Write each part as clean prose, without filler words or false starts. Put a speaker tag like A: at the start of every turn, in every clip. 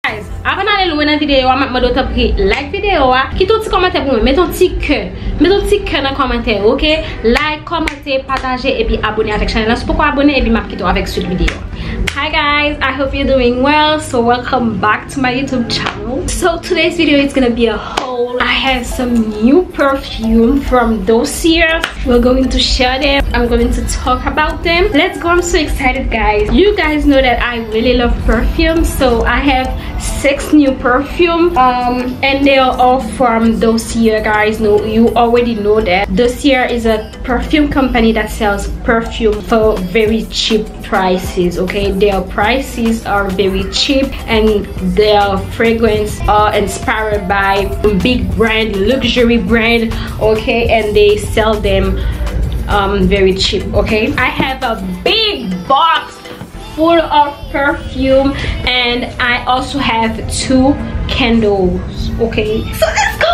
A: Guys, avant d'aller loin dans la vidéo, je vais te prier like vidéo, quitte un petit commentaire pour moi, mets ton petit cœur dans le commentaire, ok? Like, commenter, partager et puis abonner avec la chaîne. C'est pourquoi abonner et puis m'appliquer avec cette vidéo. Hi guys, I hope you're doing well. So welcome back to my YouTube channel. So today's video is gonna be a haul. I have some new perfume from Dossier. We're going to share them. I'm going to talk about them. Let's go. I'm so excited, guys. You guys know that I really love perfume, so I have 6 new perfume and they are all from Dossier, guys. No, you already know that Dossier is a perfume company that sells perfume for very cheap prices. Okay, their prices are very cheap and their fragrance are inspired by big brand, luxury brand, okay, and they sell them very cheap. Okay, I have a big box full of perfume and I also have 2 candles. Okay, so let's go.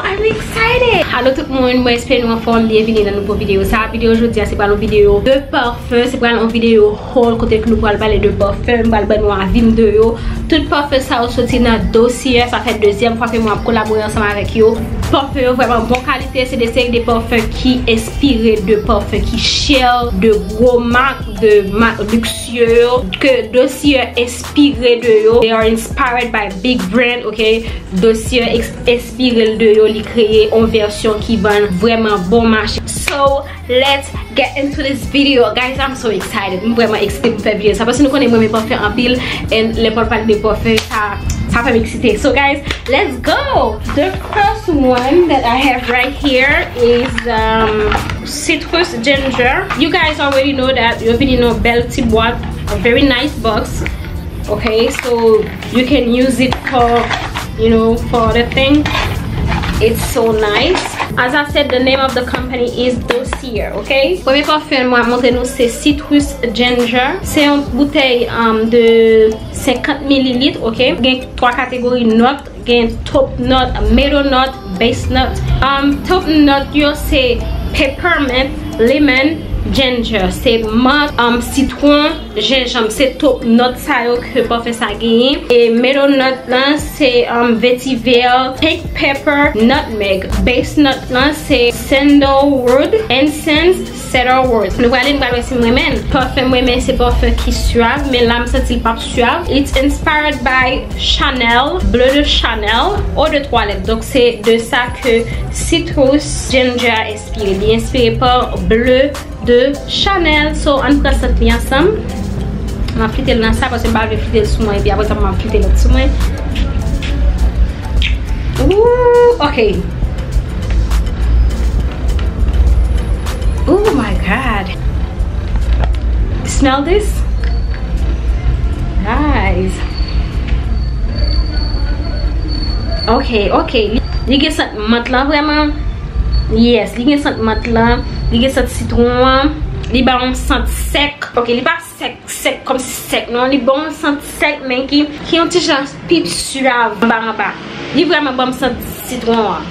A: I'm excited. Hello tout le monde, moi j'espère nous en bienvenue dans une nouvelle vidéo. Cette vidéo aujourd'hui c'est pas une vidéo de parfum, c'est pas une vidéo haul côté que nous allons parler de parfum, nous allons vin de yo. Tout parfum ça sorti dans Dossier, ça fait deuxième fois que moi collaborer ensemble avec yo. Parfum vraiment bonne qualité, c'est des séries de parfums qui inspirés de parfums qui cher, de gros marques, de marques luxueux que Dossier inspiré de yo. They are inspired by big brand, okay? Dossier inspiré de yo, li créé en version qui vend vraiment bon marché. So let's get into this video, guys. I'm so excited. I'm vraiment excitée pour faire vidéo ça parce que nous connaissons mes parfums en pile et les parfums de parfum ça fait m'exciter. So guys, let's go. The first one that I have right here is citrus ginger. You guys already know that you've been in a Belty boîte, a very nice box. Okay, so you can use it for, you know, for the thing. It's so nice. As I said, the name of the company is Dossier, okay? Premier parfum, moi, montrez nous, c'est Citrus Ginger. C'est une bouteille de 50 ml, ok? Il y a 3 catégories notes. Il y a top note, middle note, base note. Top note, c'est peppermint, lemon, ginger. C'est menthe, citron, gingembre. C'est top note ça que parfum ça gagne. Et middle note là c'est vetiver, pink pepper, nutmeg. Base note là c'est sandalwood, incense, cedarwood. Nous allons voir si moi-même parfum moi-même c'est parfum qui suave, mais là me senti pas suave. It's inspired by Chanel, bleu de Chanel, eau de toilette. Donc c'est de ça que Citrus Ginger est inspiré. Il est inspiré par bleu de Chanel. So on prend ça ensemble. On va fliter dans ça parce que je vais fliter sur moi et puis après ça on va fliter l'autre sur moi. Ooh, okay. Oh my god. Smell this? Nice. Okay, okay. You get cette menthe là vraiment. Yes, il y a cette menthe là, il y a cette citron, il y a un sent sec. Ok, il n'est pas sec comme sec, non, il y a un sent sec mais qui est un petit genre pipe suave en bas. Il y a vraiment bon sent citron.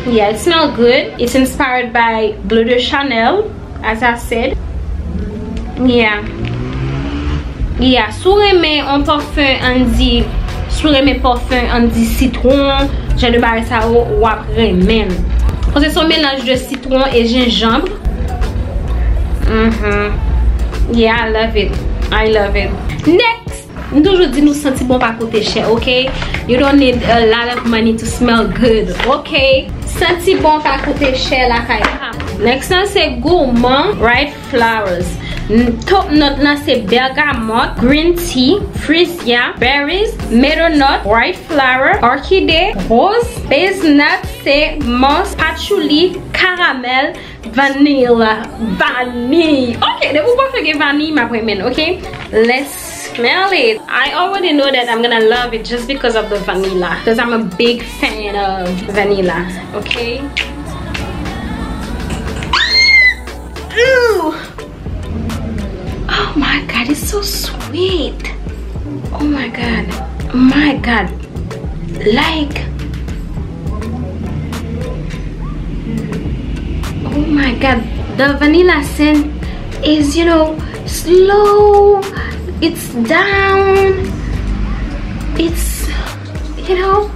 A: Yeah, it smells good. It's inspired by Bleu de Chanel, as I said. Yeah. Yeah, sur mes un parfum on dit, sur mes parfums on dit citron, j'ai de barrer ça ou après même. C'est son mélange de citron et gingembre. Yeah, I love it. I love it. Next, nous toujours dit nous sentir bon pas coûter cher, okay? You don't need a lot of money to smell good, okay? Sentir bon pas coûter cher la caille. Next one c'est gourmand, right flowers. Top note là c'est bergamote, green tea, freesia, berries, middle note, white flower, orchidée, rose. Base note c'est moss, patchouli, caramel, vanilla, vanille. Okay, de vous pas faire vanille ma première, okay? Let's smell it. I already know that I'm gonna love it just because of the vanilla, because I'm a big fan of vanilla, okay? Ooh. Oh my god, it's so sweet. Oh my god. My god. Like, oh my god, the vanilla scent is, you know, slow. It's down. It's you know.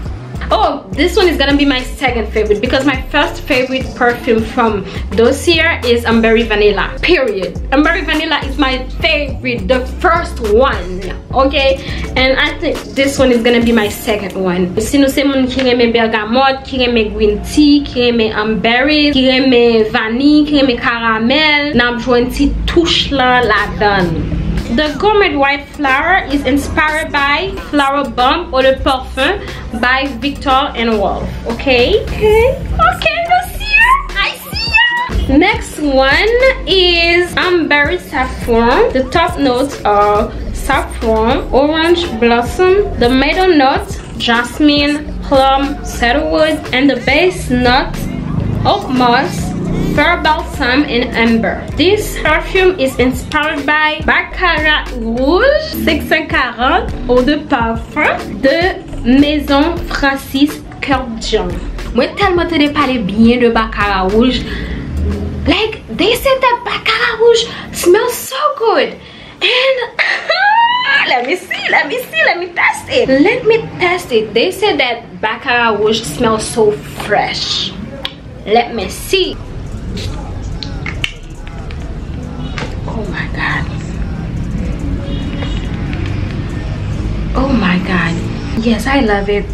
A: Oh, this one is gonna be my second favorite because my first favorite perfume from Dossier is Amberry Vanilla, period. Amberry Vanilla is my favorite, the first one, okay? And I think this one is gonna be my second one. Si nous c'est moun qui aime bergamote, qui aime green tea, qui aime amberry, qui aime vanille, qui aime caramel, n'a besoin une petite touche là donne. The Gourmet White Flower is inspired by Flower Bomb Eau de Parfum by Victor and Wolf. Okay? Okay, Dossier. I see ya. Next one is Amberry Saffron. The top notes are saffron, orange blossom, the middle notes jasmine, plum, cedarwood, and the base notes oak moss, fir balsam, and amber. This perfume is inspired by Baccarat Rouge 640 Eau de Parfum de Maison Francis Curdian. Moi tellement te parler bien de Baccarat Rouge. Like they said that Baccarat Rouge smells so good. And let me test it. Let me test it. They said that Baccarat Rouge smells so fresh. Let me see. Oh my god. Oh my god. Yes, I love it.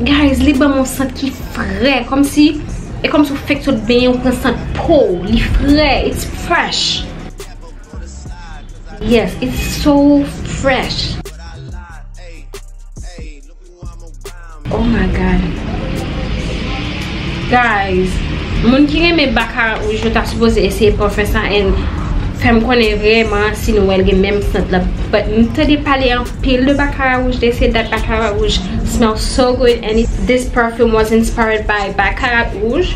A: Guys, li ba mon sent qui frais comme si et comme si vous faites tout bien, on sent peau, li frais, it's fresh. Yes, it's so fresh. Oh my god. Guys, moun ki reme Baccarat Rouge, je t'a supposé essayer pour faire ça et faire me connaître vraiment si nous elle même scent là. But nous t'ai parlé en pile de Baccarat Rouge. They said that Baccarat Rouge smells so good and this perfume was inspired by Baccarat Rouge.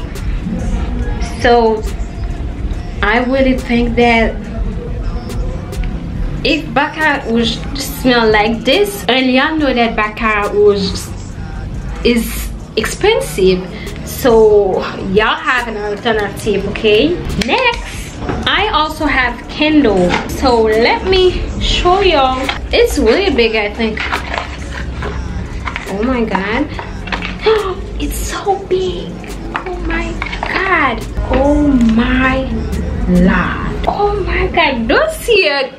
A: So I really think that if Baccarat Rouge smell like this, and y'all know that Baccarat Rouge is expensive, so y'all have an alternative, okay? Next, I also have Candle. So let me show y'all. It's really big, I think. Oh my god. It's so big. Oh my god. Oh my lord. Oh my god. Dossier.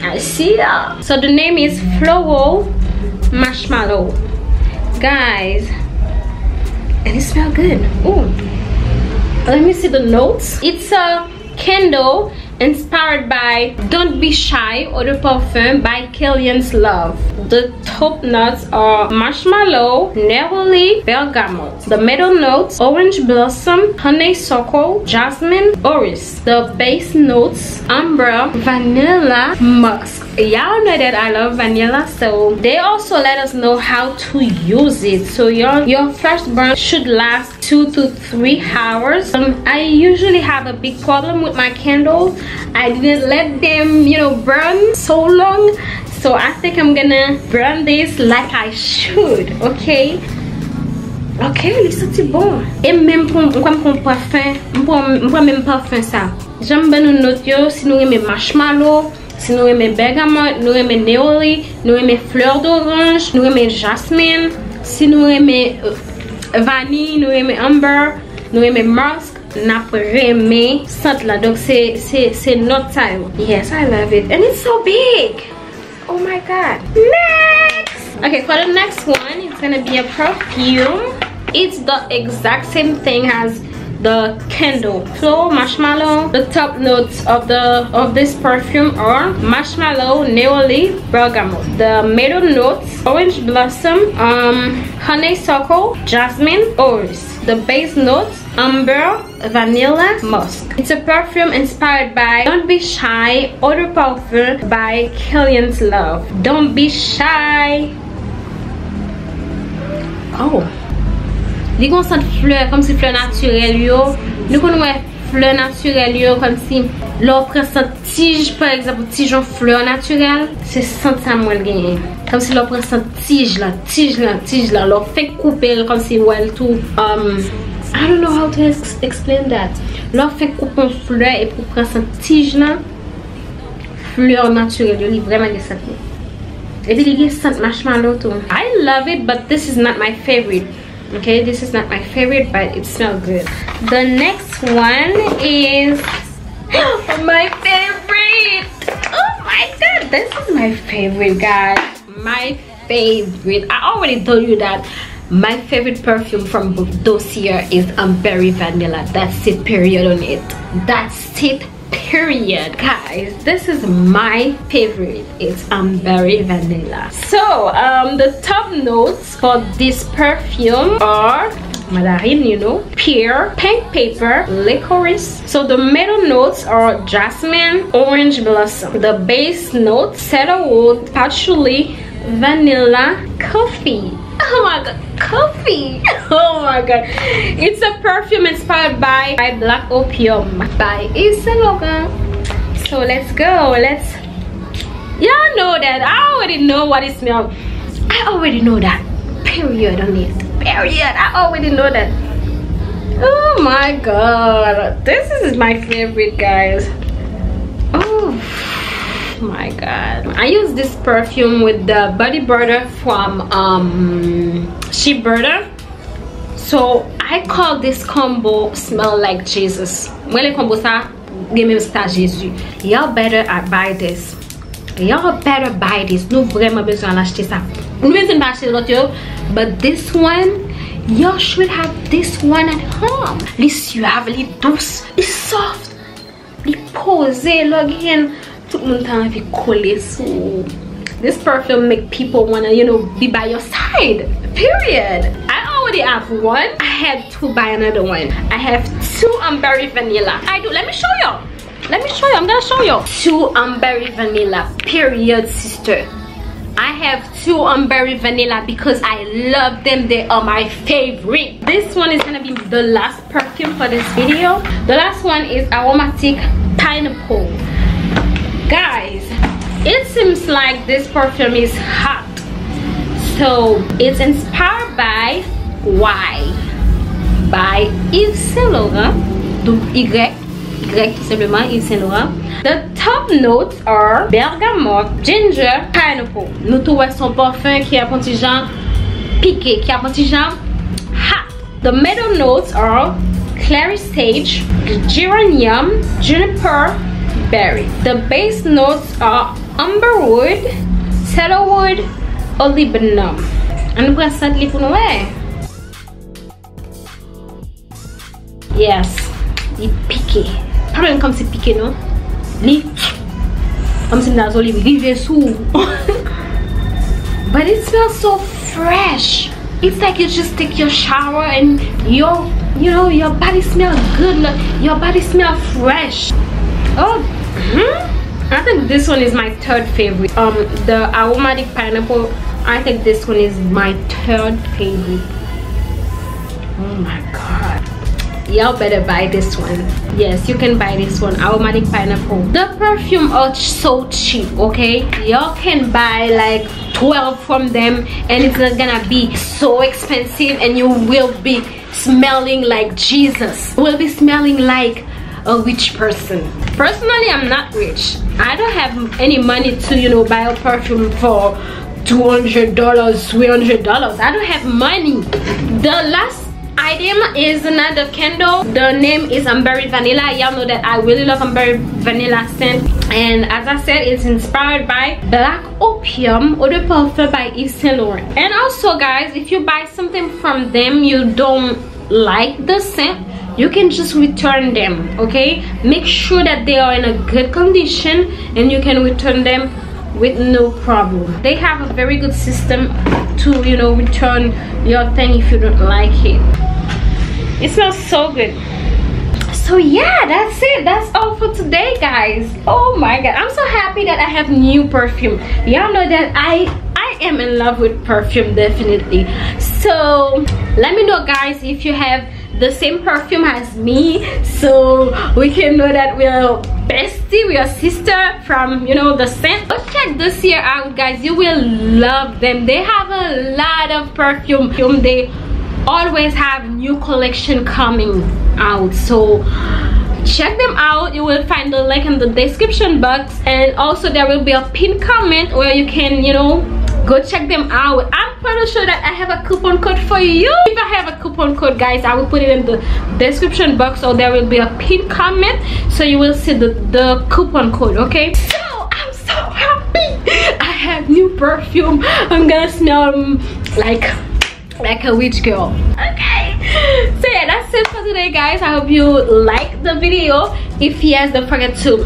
A: I see ya. So the name is Floral Marshmallow. Guys, and it smells good. Oh, let me see the notes. It's a candle inspired by Don't Be Shy Eau de Parfum by Killian's Love. The top notes are marshmallow, neroli, bergamot. The middle notes orange blossom, honeysuckle, jasmine, orris. The base notes amber, vanilla, musk. Y'all know that I love vanilla, so they also let us know how to use it. So your first burn should last 2 to 3 hours. I usually have a big problem with my candles. I didn't let them, you know, burn so long, so I think I'm gonna burn this like I should. Okay, il senti bon. Et même pour parfum, pour même parfum ça. J'aime bien nous noter si nous aimons marshmallow, si nous aimons bergamote, nous aimons neroli, nous aimons fleur d'orange, nous aimons jasmine, si nous aimons vanille, nous aimons amber, nous aimons musk. Napreme scent là, donc c'est not time. Yes, I love it and it's so big. Oh my god. Next, okay, for the next one, it's gonna be a perfume. It's the exact same thing as the candle. Floral marshmallow. The top notes of this perfume are marshmallow, neroli, bergamot. The middle notes orange blossom, honeysuckle, jasmine, orris. The base notes amber, vanilla, musk. It's a perfume inspired by Don't Be Shy Eau de Parfum by Killian's Love. Don't be shy. Oh, li kon sent fleur comme si fleur naturelle yo. Nous connaissons fleur naturelle yo comme si l'offre sent tige, par exemple tige en fleur naturelle, c'est sent ça moi gagné. Comme si l'offre sent tige là, l'offre fait couper comme si well tout I don't know how to explain that. L'offre fait couper en fleur et pour prendre cette tige là. fleur naturelle. Yo li vraiment gen scent. Et puis il scent marshmallow too. I love it, but this is not my favorite. Okay, this is not my favorite, but it smells good. The next one is my favorite. Oh my god, this is my favorite, guys. My favorite. I already told you that my favorite perfume from Dossier is Berry Vanilla. That's it, period on it. That's it, period, guys. This is my favorite. It's Berry Vanilla. So the top notes for this perfume are mandarin, you know, pear, pink pepper, licorice. So the middle notes are jasmine, orange blossom. The base notes cedarwood, patchouli, vanilla, coffee. Oh my god, coffee. Oh my god, it's a perfume inspired by Black Opium by Yves Saint Laurent. So let's go. Y'all know that I already know what it smells. I already know that, period on it, period. I already know that. Oh my god, this is my favorite, guys. Oh my god, I use this perfume with the body butter from She Butter. So I call this combo smell like Jesus. Moi les combos ça game star Jésus. Y'all better buy this. Y'all better buy this. Nous vraiment besoin d'acheter ça. Nous besoin d'acheter l'autre, but this one, y'all should have this one at home. Les suave, les douce, les soft, les posé, login. Tout le monde a envie de coller sous. This perfume make people wanna, you know, be by your side. Period. I already have one. I had to buy another one. I have two Berry Vanilla. I do. Let me show you. Let me show you. I'm gonna show you. Two Berry Vanilla. Period, sister. I have two Berry Vanilla because I love them. They are my favorite. This one is gonna be the last perfume for this video. The last one is Aromatic Pineapple. Guys, it seems like this perfume is hot. So it's inspired by Y by Yves Saint Laurent. Donc Y tout simplement, Yves Saint Laurent. The top notes are bergamote, ginger, pineapple. Nous trouvons son parfum qui a un petit genre piqué, qui a un petit genre hot. The middle notes are clary sage, geranium, juniper, berry. The base notes are amberwood, cedarwood, olibanum. And we have li pour nous. Yes, il piqué. Pas même comme c'est piqué, non? Li comme si dans olive rive sous. But it smells so fresh. It's like you just take your shower and your body smells good. Your body smells fresh. Oh, I think this one is my third favorite. The Aromatic Pineapple, I think this one is my third favorite. Oh my god, y'all better buy this one. Yes, you can buy this one, Aromatic Pineapple. The perfume are so cheap, okay? Y'all can buy like 12 from them and it's not gonna be so expensive, and you will be smelling like Jesus. You will be smelling like a rich person. Personally, I'm not rich. I don't have any money to, you know, buy a perfume for $200, $300. I don't have money. The last item is another candle. The name is Berry Vanilla. Y'all know that I really love Berry Vanilla scent, and as I said, it's inspired by Black Opium Eau de Parfum by Yves Saint Laurent. And also, guys, if you buy something from them you don't like the scent, you can just return them, okay? Make sure that they are in a good condition and you can return them with no problem. They have a very good system to, you know, return your thing if you don't like it. It smells so good. So yeah, that's it. That's all for today, guys. Oh my god, I'm so happy that I have new perfume. Y'all know that I am in love with perfume, definitely. So let me know, guys, if you have the same perfume as me, so we can know that we're bestie, we are sister from, you know, the scent. Go check this year out, guys. You will love them. They have a lot of perfume. They always have new collection coming out, so check them out. You will find the link in the description box, and also there will be a pinned comment where you can, you know, go check them out. I'm pretty sure that I have a coupon code for you. If I have a coupon code, guys, I will put it in the description box, or there will be a pinned comment so you will see the coupon code. Okay, so I'm so happy. I have new perfume. I'm gonna smell like a witch girl. Okay, so yeah, that's it for today, guys. I hope you liked the video. If yes, don't forget to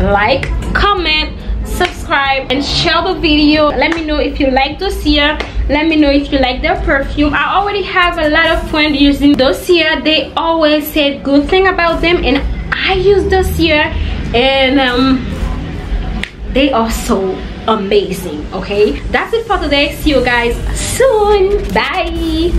A: like, comment, subscribe, and share the video. Let me know if you like Dossier. Let me know if you like their perfume. I already have a lot of friends using Dossier. They always said good thing about them, and I use Dossier, and they are so amazing. Okay, that's it for today. See you guys soon. Bye.